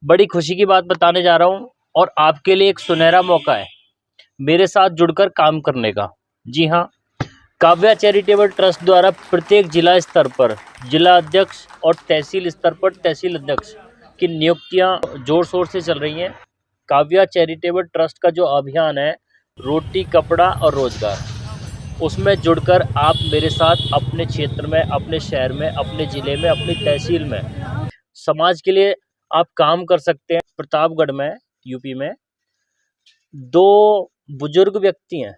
बड़ी खुशी की बात बताने जा रहा हूँ और आपके लिए एक सुनहरा मौका है मेरे साथ जुड़कर काम करने का। जी हाँ, काव्या चैरिटेबल ट्रस्ट द्वारा प्रत्येक जिला स्तर पर जिला अध्यक्ष और तहसील स्तर पर तहसील अध्यक्ष की नियुक्तियां जोर शोर से चल रही हैं। काव्या चैरिटेबल ट्रस्ट का जो अभियान है रोटी कपड़ा और रोजगार, उसमें जुड़कर आप मेरे साथ अपने क्षेत्र में, अपने शहर में, अपने ज़िले में, अपनी तहसील में समाज के लिए आप काम कर सकते हैं। प्रतापगढ़ में, यूपी में 2 बुजुर्ग व्यक्ति हैं,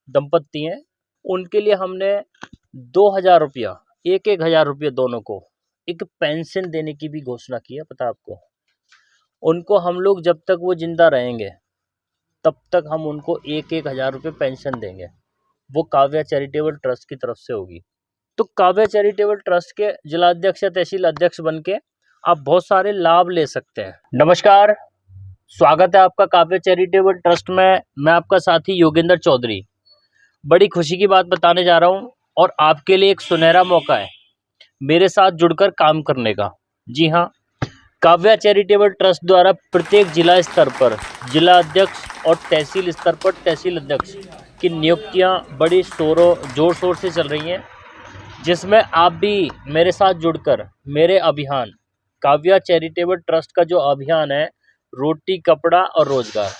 दंपत्ति हैं, उनके लिए हमने 2000 रुपया, 1-1 हज़ार रुपये दोनों को एक पेंशन देने की भी घोषणा की है। पता है आपको? उनको हम लोग जब तक वो जिंदा रहेंगे तब तक हम उनको 1-1 हज़ार रुपये पेंशन देंगे। वो काव्या चैरिटेबल ट्रस्ट की तरफ से होगी। तो काव्या चैरिटेबल ट्रस्ट के जिलाध्यक्ष या तहसील अध्यक्ष बन के आप बहुत सारे लाभ ले सकते हैं। नमस्कार, स्वागत है आपका काव्या चैरिटेबल ट्रस्ट में। मैं आपका साथी योगेंद्र चौधरी। बड़ी खुशी की बात बताने जा रहा हूँ और आपके लिए एक सुनहरा मौका है मेरे साथ जुड़कर काम करने का। जी हाँ, काव्या चैरिटेबल ट्रस्ट द्वारा प्रत्येक जिला स्तर पर जिला अध्यक्ष और तहसील स्तर पर तहसील अध्यक्ष की नियुक्तियां बड़ी जोर शोर से चल रही हैं, जिसमें आप भी मेरे साथ जुड़कर मेरे अभियान काव्या चैरिटेबल ट्रस्ट का जो अभियान है रोटी कपड़ा और रोजगार,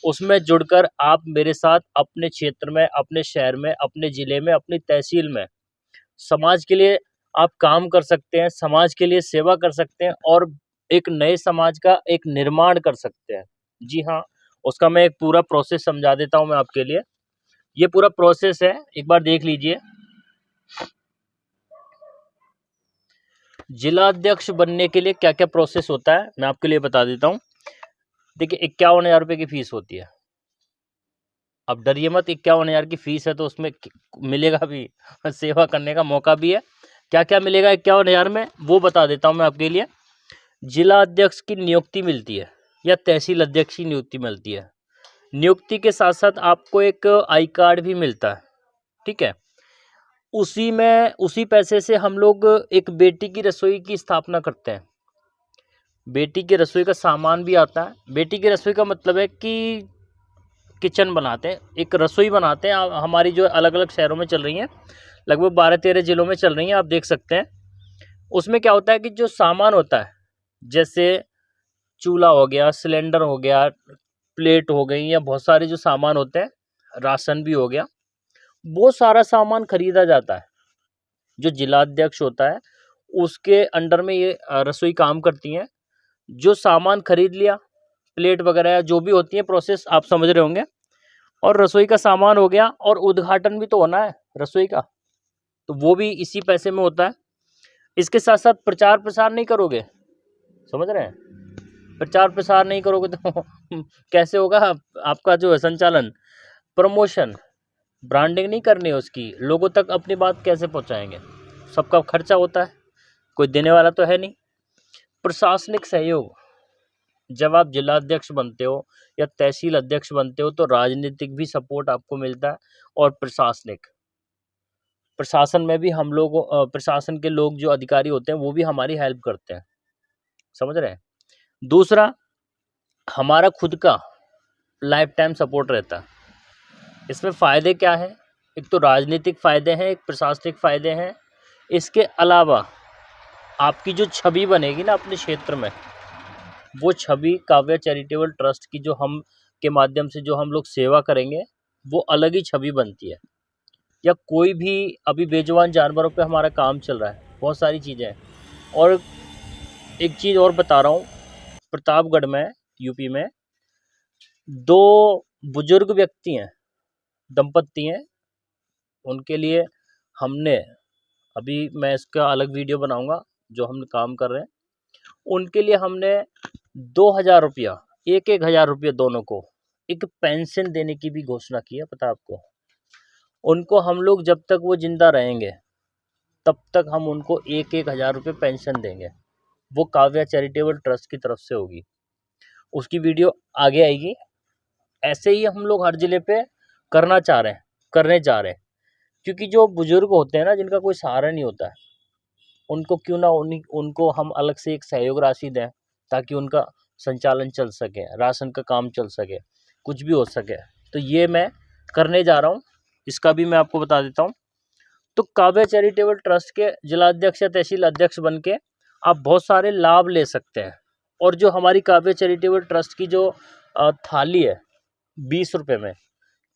उसमें जुड़कर आप मेरे साथ अपने क्षेत्र में, अपने शहर में, अपने ज़िले में, अपनी तहसील में समाज के लिए आप काम कर सकते हैं, समाज के लिए सेवा कर सकते हैं और एक नए समाज का एक निर्माण कर सकते हैं। जी हाँ, उसका मैं एक पूरा प्रोसेस समझा देता हूँ मैं आपके लिए। ये पूरा प्रोसेस है, एक बार देख लीजिए। जिला अध्यक्ष बनने के लिए क्या-क्या प्रोसेस होता है, मैं आपके लिए बता देता हूँ। देखिए, 51,000 रुपये की फीस होती है। अब डरिए मत, 51,000 की फीस है तो उसमें मिलेगा भी सेवा करने का मौका भी है। क्या-क्या मिलेगा 51,000 में, वो बता देता हूँ मैं आपके लिए। जिला अध्यक्ष की नियुक्ति मिलती है या तहसील अध्यक्ष की नियुक्ति मिलती है। नियुक्ति के साथ साथ आपको एक आई कार्ड भी मिलता है, ठीक है? उसी पैसे से हम लोग एक बेटी की रसोई की स्थापना करते हैं। बेटी की रसोई का सामान भी आता है। बेटी की रसोई का मतलब है कि किचन बनाते हैं, एक रसोई बनाते हैं। हमारी जो अलग-अलग शहरों में चल रही हैं, लगभग 12-13 जिलों में चल रही हैं, आप देख सकते हैं। उसमें क्या होता है कि जो सामान होता है, जैसे चूल्हा हो गया, सिलेंडर हो गया, प्लेट हो गई या बहुत सारे जो सामान होते हैं, राशन भी हो गया, वो सारा सामान खरीदा जाता है। जो जिलाध्यक्ष होता है, उसके अंडर में ये रसोई काम करती हैं। जो सामान खरीद लिया, प्लेट वगैरह जो भी होती है, प्रोसेस आप समझ रहे होंगे। और रसोई का सामान हो गया और उद्घाटन भी तो होना है रसोई का, तो वो भी इसी पैसे में होता है। इसके साथ-साथ प्रचार-प्रसार नहीं करोगे, समझ रहे हैं? प्रचार-प्रसार नहीं करोगे तो कैसे होगा आपका जो है संचालन? प्रमोशन, ब्रांडिंग नहीं करनी है उसकी, लोगों तक अपनी बात कैसे पहुँचाएँगे? सबका खर्चा होता है, कोई देने वाला तो है नहीं। प्रशासनिक सहयोग, जब आप जिलाध्यक्ष बनते हो या तहसील अध्यक्ष बनते हो तो राजनीतिक भी सपोर्ट आपको मिलता है और प्रशासन में भी हम लोग प्रशासन के लोग जो अधिकारी होते हैं वो भी हमारी हेल्प करते हैं, समझ रहे हैं? दूसरा, हमारा खुद का लाइफ टाइम सपोर्ट रहता है। इसमें फ़ायदे क्या हैं? एक तो राजनीतिक फ़ायदे हैं, एक प्रशासनिक फ़ायदे हैं। इसके अलावा आपकी जो छवि बनेगी ना अपने क्षेत्र में, वो छवि काव्या चैरिटेबल ट्रस्ट की जो हम के माध्यम से जो हम लोग सेवा करेंगे, वो अलग ही छवि बनती है। या कोई भी अभी बेजुबान जानवरों पे हमारा काम चल रहा है, बहुत सारी चीज़ें हैं। और एक चीज़ और बता रहा हूँ, प्रतापगढ़ में, यूपी में 2 बुजुर्ग व्यक्ति हैं, दंपत्ति हैं, उनके लिए हमने अभी मैं इसका अलग वीडियो बनाऊँगा, जो हम काम कर रहे हैं। उनके लिए हमने 2000 रुपया, 1-1 हज़ार रुपये दोनों को एक पेंशन देने की भी घोषणा की है, पता है आपको? उनको हम लोग जब तक वो ज़िंदा रहेंगे, तब तक हम उनको 1-1 हज़ार रुपये पेंशन देंगे। वो काव्या चैरिटेबल ट्रस्ट की तरफ से होगी। उसकी वीडियो आगे आएगी। ऐसे ही हम लोग हर ज़िले पे करने जा रहे हैं। क्योंकि जो बुजुर्ग होते हैं ना, जिनका कोई सहारा नहीं होता है, उनको क्यों ना उनको हम अलग से एक सहयोग राशि दें, ताकि उनका संचालन चल सके, राशन का काम चल सके, कुछ भी हो सके। तो ये मैं करने जा रहा हूँ, इसका भी मैं आपको बता देता हूँ। तो काव्या चैरिटेबल ट्रस्ट के जिलाध्यक्ष या तहसील अध्यक्ष बन के आप बहुत सारे लाभ ले सकते हैं। और जो हमारी काव्या चैरिटेबल ट्रस्ट की जो थाली है 20 रुपये में,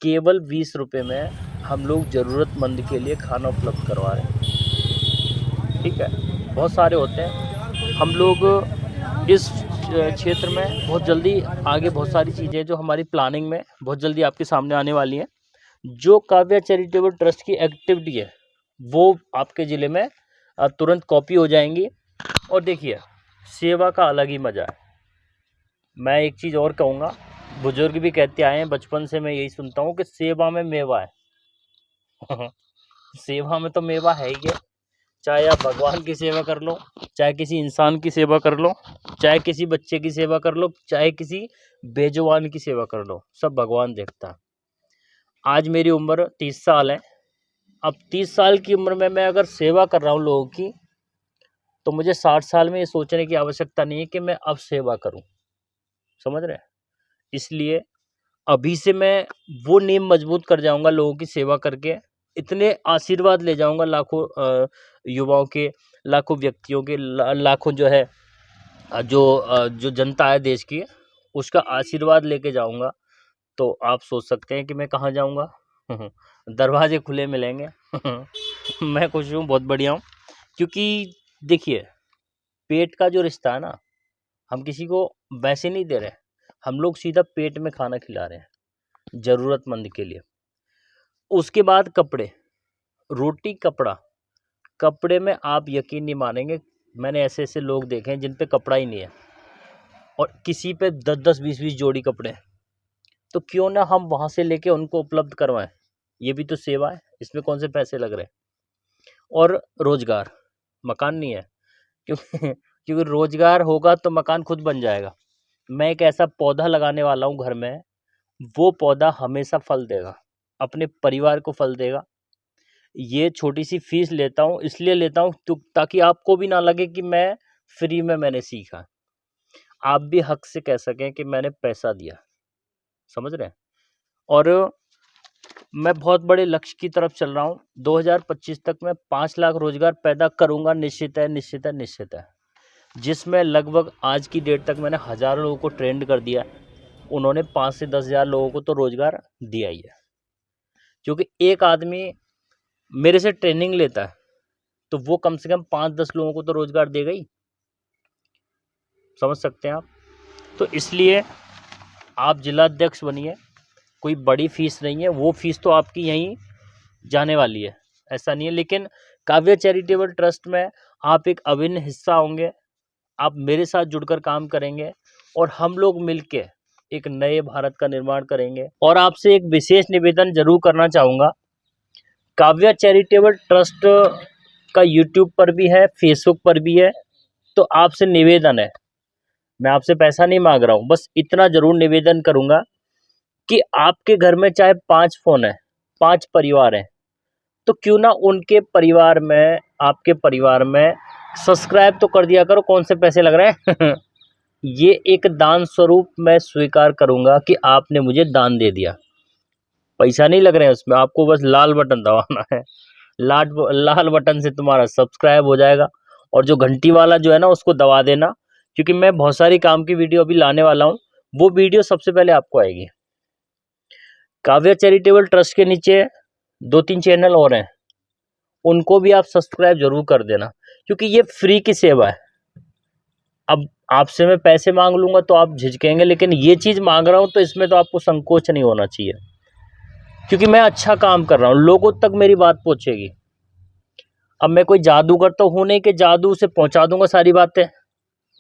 केवल 20 रुपये में हम लोग ज़रूरतमंद के लिए खाना उपलब्ध करवा रहे हैं। ठीक है, बहुत सारे होते हैं। हम लोग इस क्षेत्र में बहुत जल्दी आगे बहुत सारी चीज़ें जो हमारी प्लानिंग में बहुत जल्दी आपके सामने आने वाली हैं। जो काव्या चैरिटेबल ट्रस्ट की एक्टिविटी है वो आपके ज़िले में तुरंत कॉपी हो जाएंगी। और देखिए, सेवा का अलग ही मज़ा है। मैं एक चीज़ और कहूँगा, बुजुर्ग भी कहते आए हैं, बचपन से मैं यही सुनता हूँ कि सेवा में मेवा है। सेवा में तो मेवा है ही है। चाहे आप भगवान की सेवा कर लो, चाहे किसी इंसान की सेवा कर लो, चाहे किसी बच्चे की सेवा कर लो, चाहे किसी बेजुबान की सेवा कर लो, सब भगवान देखता है। आज मेरी उम्र 30 साल है। अब 30 साल की उम्र में मैं अगर सेवा कर रहा हूँ लोगों की, तो मुझे 60 साल में ये सोचने की आवश्यकता नहीं है कि मैं अब सेवा करूँ। समझ रहे हैं? इसलिए अभी से मैं वो नींव मजबूत कर जाऊंगा लोगों की सेवा करके, इतने आशीर्वाद ले जाऊंगा लाखों युवाओं के, लाखों व्यक्तियों के, लाखों जो है जो जनता है देश की, उसका आशीर्वाद लेके जाऊंगा। तो आप सोच सकते हैं कि मैं कहाँ जाऊंगा। दरवाजे खुले मिलेंगे। मैं खुश हूँ, बहुत बढ़िया हूँ। क्योंकि देखिए, पेट का जो रिश्ता है ना, हम किसी को वैसे नहीं दे रहे, हम लोग सीधा पेट में खाना खिला रहे हैं ज़रूरतमंद के लिए। उसके बाद कपड़े, रोटी कपड़ा। कपड़े में आप यकीन नहीं मानेंगे, मैंने ऐसे ऐसे लोग देखे हैं जिन पे कपड़ा ही नहीं है और किसी पे 10-10, 20-20 जोड़ी कपड़े हैं। तो क्यों ना हम वहाँ से लेके उनको उपलब्ध करवाएं। ये भी तो सेवा है, इसमें कौन से पैसे लग रहे हैं। और रोजगार, मकान नहीं है, क्योंकि रोजगार होगा तो मकान खुद बन जाएगा। मैं एक ऐसा पौधा लगाने वाला हूँ घर में, वो पौधा हमेशा फल देगा, अपने परिवार को फल देगा। ये छोटी सी फीस लेता हूँ, इसलिए लेता हूँ ताकि आपको भी ना लगे कि मैं फ्री में मैंने सीखा। आप भी हक से कह सकें कि मैंने पैसा दिया। समझ रहे हैं? और मैं बहुत बड़े लक्ष्य की तरफ चल रहा हूँ। 2025 तक मैं 5 लाख रोजगार पैदा करूँगा, निश्चित है, निश्चित है, निश्चित है। जिसमें लगभग आज की डेट तक मैंने हज़ारों लोगों को ट्रेंड कर दिया है। उन्होंने 5 से 10 हज़ार लोगों को तो रोजगार दिया ही है। क्योंकि एक आदमी मेरे से ट्रेनिंग लेता है तो वो कम से कम 5-10 लोगों को तो रोजगार देगा ही। समझ सकते हैं आप? तो इसलिए आप जिलाध्यक्ष बनिए, कोई बड़ी फीस नहीं है, वो फीस तो आपकी यहीं जाने वाली है, ऐसा नहीं है। लेकिन काव्या चैरिटेबल ट्रस्ट में आप एक अभिन्न हिस्सा होंगे, आप मेरे साथ जुड़कर काम करेंगे और हम लोग मिलके एक नए भारत का निर्माण करेंगे। और आपसे एक विशेष निवेदन जरूर करना चाहूँगा, काव्या चैरिटेबल ट्रस्ट का यूट्यूब पर भी है, फेसबुक पर भी है। तो आपसे निवेदन है, मैं आपसे पैसा नहीं मांग रहा हूँ, बस इतना जरूर निवेदन करूँगा कि आपके घर में चाहे 5 फ़ोन है, 5 परिवार हैं, तो क्यों ना उनके परिवार में, आपके परिवार में सब्सक्राइब तो कर दिया करो। कौन से पैसे लग रहे हैं। ये एक दान स्वरूप मैं स्वीकार करूँगा कि आपने मुझे दान दे दिया। पैसा नहीं लग रहे हैं उसमें, आपको बस लाल बटन दबाना है। लाल बटन से तुम्हारा सब्सक्राइब हो जाएगा और जो घंटी वाला जो है ना उसको दबा देना, क्योंकि मैं बहुत सारी काम की वीडियो अभी लाने वाला हूँ, वो वीडियो सबसे पहले आपको आएगी। काव्या चैरिटेबल ट्रस्ट के नीचे 2-3 चैनल और हैं, उनको भी आप सब्सक्राइब जरूर कर देना, क्योंकि ये फ्री की सेवा है। अब आपसे मैं पैसे मांग लूँगा तो आप झिझकेंगे, लेकिन ये चीज़ मांग रहा हूँ तो इसमें तो आपको संकोच नहीं होना चाहिए, क्योंकि मैं अच्छा काम कर रहा हूँ, लोगों तक मेरी बात पहुँचेगी। अब मैं कोई जादूगर तो हूँ नहीं कि जादू से पहुँचा दूंगा सारी बातें।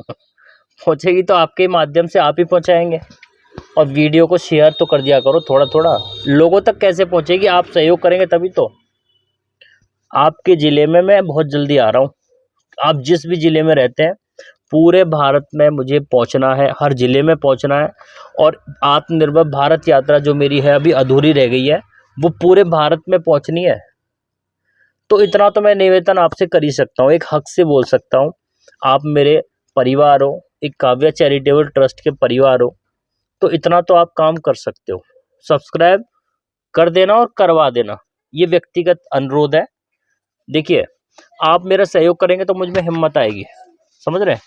पहुँचेगी तो आपके माध्यम से आप ही पहुँचाएंगे। और वीडियो को शेयर तो कर दिया करो थोड़ा थोड़ा, लोगों तक कैसे पहुँचेगी, आप सहयोग करेंगे तभी तो। आपके ज़िले में मैं बहुत जल्दी आ रहा हूँ, आप जिस भी ज़िले में रहते हैं, पूरे भारत में मुझे पहुँचना है, हर ज़िले में पहुँचना है। और आत्मनिर्भर भारत यात्रा जो मेरी है अभी अधूरी रह गई है, वो पूरे भारत में पहुँचनी है। तो इतना तो मैं निवेदन आपसे कर ही सकता हूँ, एक हक से बोल सकता हूँ। आप मेरे परिवार हो, एक काव्या चैरिटेबल ट्रस्ट के परिवार हो तो इतना तो आप काम कर सकते हो, सब्सक्राइब कर देना और करवा देना, ये व्यक्तिगत अनुरोध है। देखिए आप मेरा सहयोग करेंगे तो मुझ में हिम्मत आएगी, समझ रहे हैं?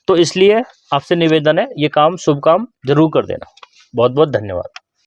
तो इसलिए आपसे निवेदन है, ये काम शुभ काम जरूर कर देना। बहुत बहुत धन्यवाद।